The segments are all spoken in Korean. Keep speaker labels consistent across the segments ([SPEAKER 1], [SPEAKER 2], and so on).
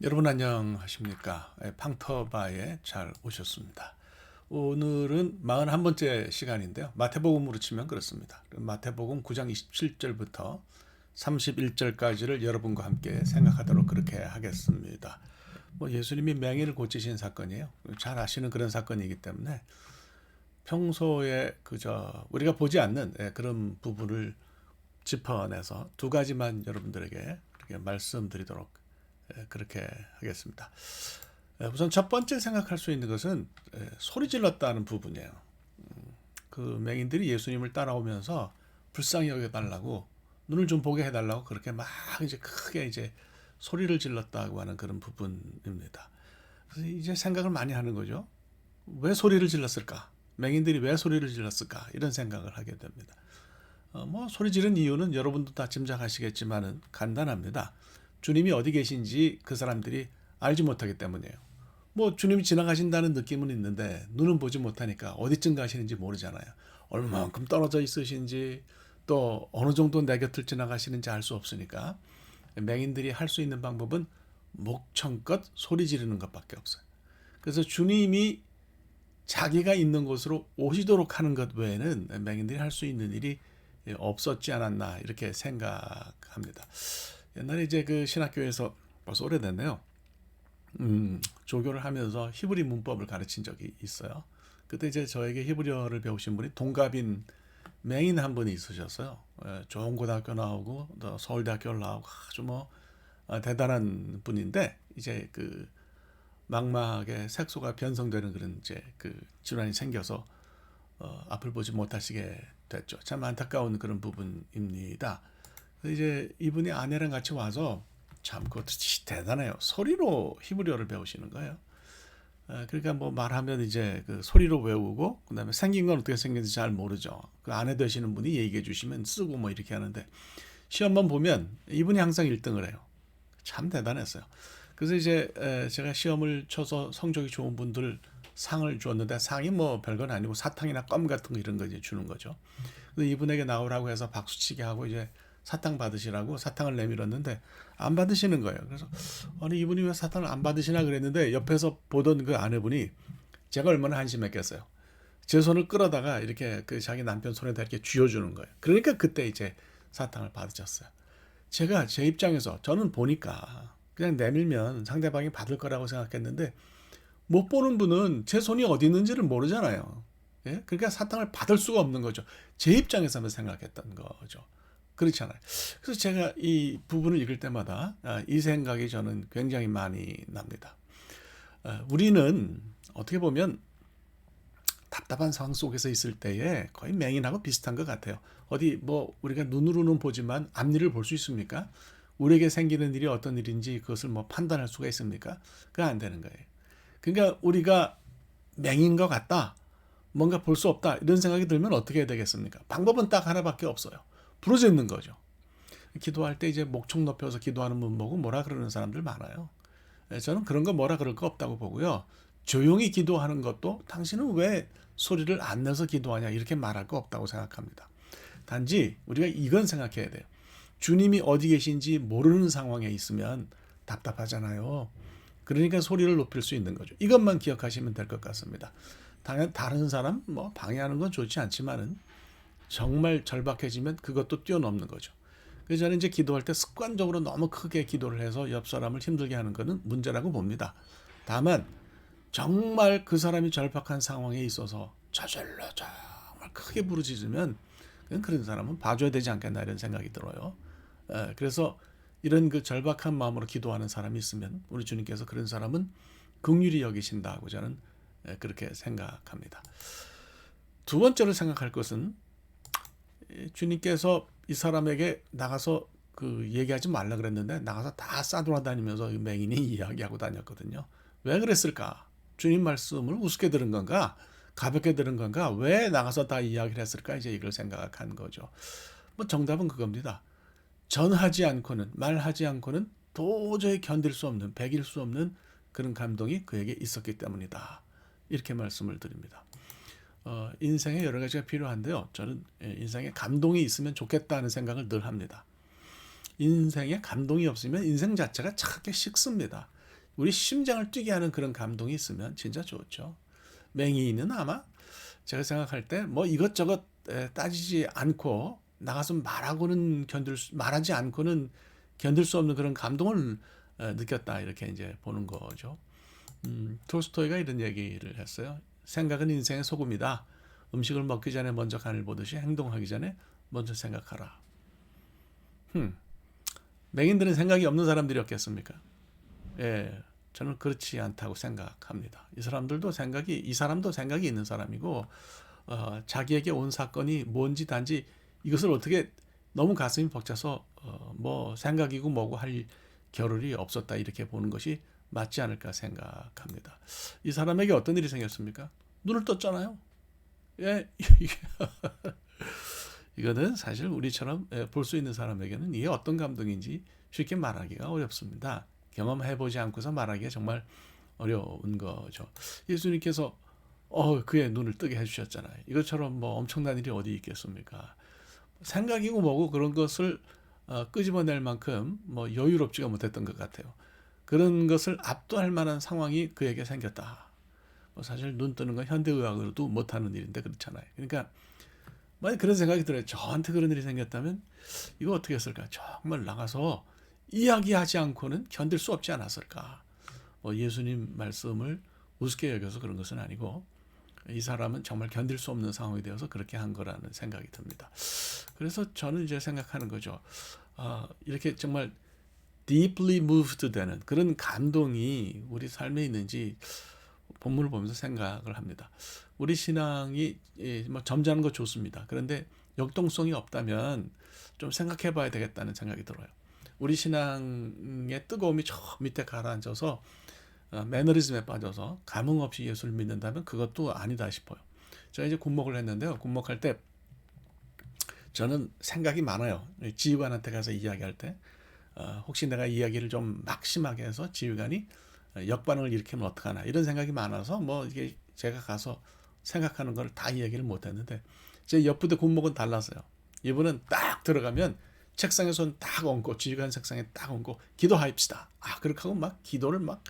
[SPEAKER 1] 여러분 안녕하십니까? 팡터바에 잘 오셨습니다. 오늘은 41번째 시간인데요. 마태복음으로 치면 그렇습니다. 마태복음 9장 27절부터 31절까지를 여러분과 함께 생각하도록 그렇게 하겠습니다. 예수님이 맹인을 고치신 사건이에요. 잘 아시는 그런 사건이기 때문에 평소에 우리가 보지 않는 그런 부분을 짚어내서 두 가지만 여러분들에게 그렇게 말씀드리도록 그렇게 하겠습니다. 우선 첫 번째 생각할 수 있는 것은 소리 질렀다는 부분이에요. 그 맹인들이 예수님을 따라오면서 불쌍히 여겨달라고, 눈을 좀 보게 해달라고 그렇게 막 이제 크게 이제 소리를 질렀다고 하는 그런 부분입니다. 그래서 이제 생각을 많이 하는 거죠. 왜 소리를 질렀을까? 맹인들이 왜 소리를 질렀을까? 이런 생각을 하게 됩니다. 소리 지른 이유는 여러분도 다 짐작하시겠지만은 간단합니다. 주님이 어디 계신지 그 사람들이 알지 못하기 때문이에요. 주님이 지나가신다는 느낌은 있는데 눈은 보지 못하니까 어디쯤 가시는지 모르잖아요. 얼마만큼 떨어져 있으신지 또 어느 정도 내 곁을 지나가시는지 알 수 없으니까 맹인들이 할 수 있는 방법은 목청껏 소리 지르는 것밖에 없어요. 그래서 주님이 자기가 있는 곳으로 오시도록 하는 것 외에는 맹인들이 할 수 있는 일이 없었지 않았나 이렇게 생각합니다. 옛날에 이제 그 신학교에서 벌써 오래됐네요. 조교를 하면서 히브리 문법을 가르친 적이 있어요. 그때 이제 저에게 히브리어를 배우신 분이 동갑인 맹인 한 분이 있으셨어요. 좋은 고등학교 나오고 또 서울대학교를 나오고 아주 대단한 분인데 이제 그 망막에 색소가 변성되는 그런 이제 그 질환이 생겨서 앞을 보지 못하시게 됐죠. 참 안타까운 그런 부분입니다. 이제 이분이 아내랑 같이 와서 참 그것도 대단해요. 소리로 히브리어를 배우시는 거예요. 그러니까 말하면 이제 그 소리로 외우고 그다음에 생긴 건 어떻게 생겼는지 잘 모르죠. 그 아내 되시는 분이 얘기해 주시면 쓰고 이렇게 하는데 시험만 보면 이분이 항상 1등을 해요. 참 대단했어요. 그래서 이제 제가 시험을 쳐서 성적이 좋은 분들 상을 줬는데 상이 별건 아니고 사탕이나 껌 같은 거 이런 거 이제 주는 거죠. 그래서 이분에게 나오라고 해서 박수치게 하고 이제 사탕 받으시라고 사탕을 내밀었는데 안 받으시는 거예요. 그래서 아니 이분이 왜 사탕을 안 받으시나 그랬는데 옆에서 보던 그 아내분이 제가 얼마나 한심했겠어요. 제 손을 끌어다가 이렇게 그 자기 남편 손에다 이렇게 쥐어주는 거예요. 그러니까 그때 이제 사탕을 받으셨어요. 제가 제 입장에서 저는 보니까 그냥 내밀면 상대방이 받을 거라고 생각했는데 못 보는 분은 제 손이 어디 있는지를 모르잖아요. 예? 그러니까 사탕을 받을 수가 없는 거죠. 제 입장에서만 생각했던 거죠. 그렇잖아요. 그래서 제가 이 부분을 읽을 때마다 이 생각이 저는 굉장히 많이 납니다. 우리는 어떻게 보면 답답한 상황 속에서 있을 때에 거의 맹인하고 비슷한 것 같아요. 어디 우리가 눈으로는 보지만 앞일을 볼 수 있습니까? 우리에게 생기는 일이 어떤 일인지 그것을 판단할 수가 있습니까? 그게 안 되는 거예요. 그러니까 우리가 맹인 것 같다. 뭔가 볼 수 없다. 이런 생각이 들면 어떻게 해야 되겠습니까? 방법은 딱 하나밖에 없어요. 부러져 있는 거죠. 기도할 때 이제 목청 높여서 기도하는 분 보고 뭐라 그러는 사람들 많아요. 저는 그런 거 뭐라 그럴 거 없다고 보고요. 조용히 기도하는 것도 당신은 왜 소리를 안 내서 기도하냐 이렇게 말할 거 없다고 생각합니다. 단지 우리가 이건 생각해야 돼요. 주님이 어디 계신지 모르는 상황에 있으면 답답하잖아요. 그러니까 소리를 높일 수 있는 거죠. 이것만 기억하시면 될 것 같습니다. 당연 다른 사람 방해하는 건 좋지 않지만은 정말 절박해지면 그것도 뛰어넘는 거죠. 그래서 저는 이제 기도할 때 습관적으로 너무 크게 기도를 해서 옆 사람을 힘들게 하는 것은 문제라고 봅니다. 다만 정말 그 사람이 절박한 상황에 있어서 저절로 정말 크게 부르짖으면 그런 사람은 봐줘야 되지 않겠나 이런 생각이 들어요. 그래서 이런 그 절박한 마음으로 기도하는 사람이 있으면 우리 주님께서 그런 사람은 긍휼히 여기신다고 저는 그렇게 생각합니다. 두 번째로 생각할 것은 주님께서 이 사람에게 나가서 그 얘기하지 말라 그랬는데 나가서 다 싸돌아다니면서 맹인이 이야기하고 다녔거든요. 왜 그랬을까? 주님 말씀을 우습게 들은 건가? 가볍게 들은 건가? 왜 나가서 다 이야기를 했을까? 이제 이걸 생각한 거죠. 정답은 그겁니다. 전하지 않고는 말하지 않고는 도저히 견딜 수 없는 배길 수 없는 그런 감동이 그에게 있었기 때문이다. 이렇게 말씀을 드립니다. 인생에 여러 가지가 필요한데요. 저는 인생에 감동이 있으면 좋겠다는 생각을 늘 합니다. 인생에 감동이 없으면 인생 자체가 차갑게 식습니다. 우리 심장을 뛰게 하는 그런 감동이 있으면 진짜 좋죠. 맹인은 아마 제가 생각할 때 뭐 이것저것 따지지 않고 나가서 말하지 않고는 견딜 수 없는 그런 감동을 느꼈다 이렇게 이제 보는 거죠. 톨스토이가 이런 얘기를 했어요. 생각은 인생의 소금이다. 음식을 먹기 전에 먼저 간을 보듯이 행동하기 전에 먼저 생각하라. 맹인들은 생각이 없는 사람들이었겠습니까? 예, 저는 그렇지 않다고 생각합니다. 이 사람도 생각이 있는 사람이고, 자기에게 온 사건이 뭔지 단지 이것을 어떻게 너무 가슴이 벅차서 뭐 생각이고 뭐고 할 겨를이 없었다 이렇게 보는 것이 맞지 않을까 생각합니다. 이 사람에게 어떤 일이 생겼습니까? 눈을 떴잖아요. 예, 이거는 사실 우리처럼 볼 수 있는 사람에게는 이게 어떤 감동인지 쉽게 말하기가 어렵습니다. 경험해보지 않고서 말하기가 정말 어려운 거죠. 예수님께서 그의 눈을 뜨게 해주셨잖아요. 이것처럼 뭐 엄청난 일이 어디 있겠습니까? 생각이고 뭐고 그런 것을 끄집어낼 만큼 뭐 여유롭지가 못했던 것 같아요. 그런 것을 압도할 만한 상황이 그에게 생겼다. 뭐 사실 눈 뜨는 건 현대의학으로도 못하는 일인데 그렇잖아요. 그러니까 만약 그런 생각이 들어요. 저한테 그런 일이 생겼다면 이거 어떻게 했을까? 정말 나가서 이야기하지 않고는 견딜 수 없지 않았을까? 뭐 예수님 말씀을 우습게 여겨서 그런 것은 아니고 이 사람은 정말 견딜 수 없는 상황이 되어서 그렇게 한 거라는 생각이 듭니다. 그래서 저는 이제 생각하는 거죠. 이렇게 정말 deeply moved 되는 그런 감동이 우리 삶에 있는지 본문을 보면서 생각을 합니다. 우리 신앙이 뭐 점잖은 거 좋습니다. 그런데 역동성이 없다면 좀 생각해 봐야 되겠다는 생각이 들어요. 우리 신앙의 뜨거움이 저 밑에 가라앉아서 매너리즘에 빠져서 감흥 없이 예수를 믿는다면 그것도 아니다 싶어요. 제가 이제 군목을 했는데요. 군목할 때 저는 생각이 많아요. 지휘관한테 가서 이야기할 때 혹시 내가 이야기를 좀 막심하게 해서 지휘관이 역반응을 일으키면 어떡하나 이런 생각이 많아서 뭐 이게 제가 가서 생각하는 걸 다 이야기를 못했는데 제 옆부대 군목은 달랐어요. 이분은 딱 들어가면 책상에 손 딱 얹고 지휘관 책상에 딱 얹고 기도하입시다. 그렇게 하고 막 기도를 막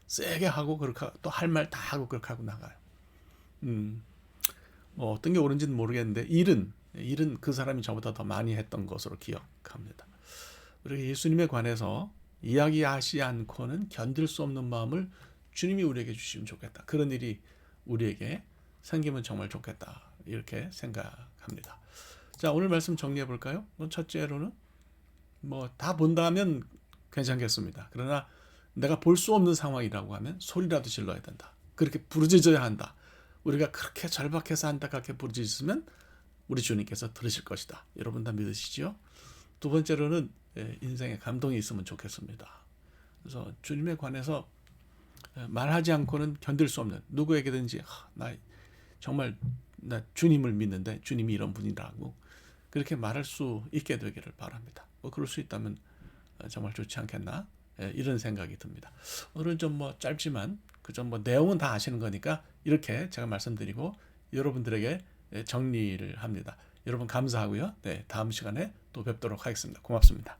[SPEAKER 1] 세게 하고 그렇게 또 할 말 다 하고 그렇게 하고 나가요. 뭐 어떤 게 옳은지는 모르겠는데 일은 그 사람이 저보다 더 많이 했던 것으로 기억합니다. 우리가 예수님에 관해서 이야기하지 않고는 견딜 수 없는 마음을 주님이 우리에게 주시면 좋겠다. 그런 일이 우리에게 생기면 정말 좋겠다. 이렇게 생각합니다. 자, 오늘 말씀 정리해 볼까요? 첫째로는 뭐 다 본다면 괜찮겠습니다. 그러나 내가 볼 수 없는 상황이라고 하면 소리라도 질러야 된다. 그렇게 부르짖어야 한다. 우리가 그렇게 절박해서 안타깝게 부르짖으면 우리 주님께서 들으실 것이다. 여러분 다 믿으시죠? 두 번째로는 인생에 감동이 있으면 좋겠습니다. 그래서 주님에 관해서 말하지 않고는 견딜 수 없는 누구에게든지 나 정말 나 주님을 믿는데 주님이 이런 분이라고 그렇게 말할 수 있게 되기를 바랍니다. 뭐 그럴 수 있다면 정말 좋지 않겠나 이런 생각이 듭니다. 오늘은 좀 뭐 짧지만 그좀 뭐 내용은 다 아시는 거니까 이렇게 제가 말씀드리고 여러분들에게 정리를 합니다. 여러분 감사하고요. 네, 다음 시간에 또 뵙도록 하겠습니다. 고맙습니다.